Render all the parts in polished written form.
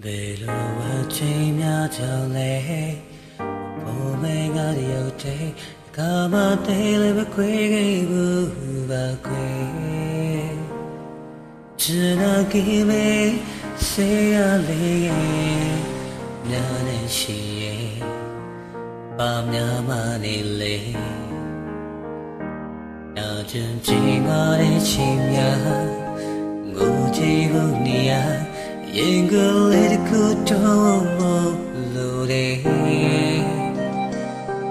ဘယ်လိုအချိန်များကြောင့်လဲဘုံမဲကတရုတ်တဲ့ကမသေးလည်းမခွေခဲ့ဘူးပါခွေချနာကြီးမေးစေရလေးရဲ့ညာနဲ့ရှိရဲ့ပါများမနေလေနာကျင်ကြည့်ငါတဲ့ချိန်များငိုကြည့်ဖို့နေရရင်ကလေးတစ်ခုတော့မလို့တဲ့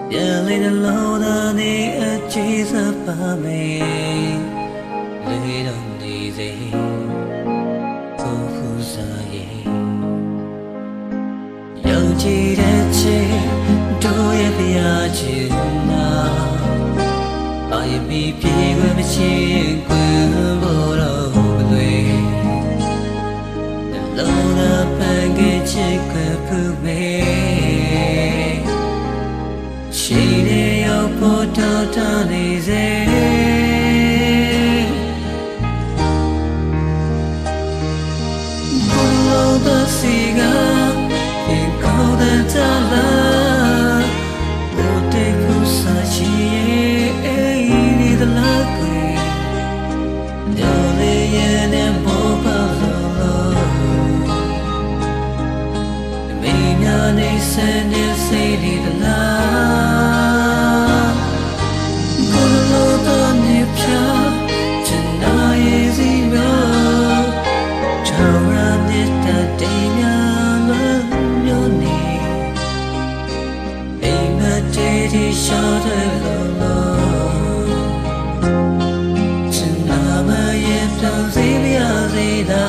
ပြန်လေးနှလုံးသားနဲ့အကြည့်စပါမယ်လေးတော့နေစေကိုဖူးစားရဲ့ယုံကြည်တဲ့ချိန်တို့ရဲ့ပြာချင်နာဘာရင်ပြီးပြေဝဲမချင်ကွယ်ဖို့တော့မလွယ်လုံးသာပန်းကချစ်ခွဲဖူးမေရှိနေရောက်ဖို့တော်တော်နေစေဘုံလုံးသစီကရင်ကောင်းတဲ့တလားဘုတ်တဲ့ဖူးစားချီရဲ့အိဒီတလားကွယ်တော်လေးရဲ့နဲ့ဘောပါနေစနေစေဒီတလားကိုလိုတော့နေပြချင်နာရဲ့စီရောချောင်းရမြတ်တေးများမမျိုးနေအိမ်မတေးဒီရှာတဲ့လို့ချင်နာမရဲ့တောင်းစီပြစေတာ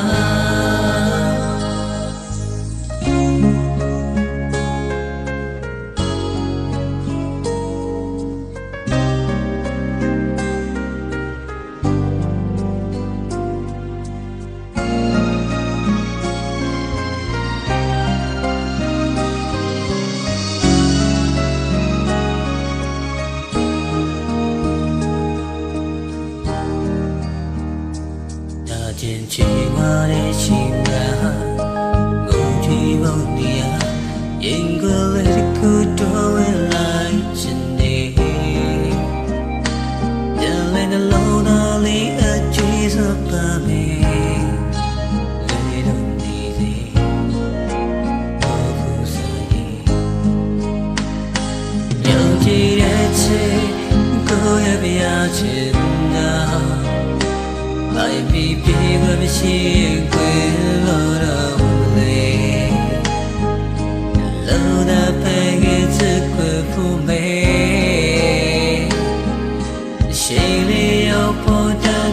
ကျင်ချီမာတဲ့ချိန်ကငုံကြည့်ဖို့နေရရင်ကလေးတစ်ခုတော့ဝင်လိုက်ချင်နေပြန်လဲနှလုံးသားလေးအကြည့်စပါမယ်လေးတော့နေစေဘောဘူးစားရင်ယုံကြည်တဲ့ချိန်ကိုရဲ့ပြာချင်တာI be people machine queen Love that package for me She lay up for that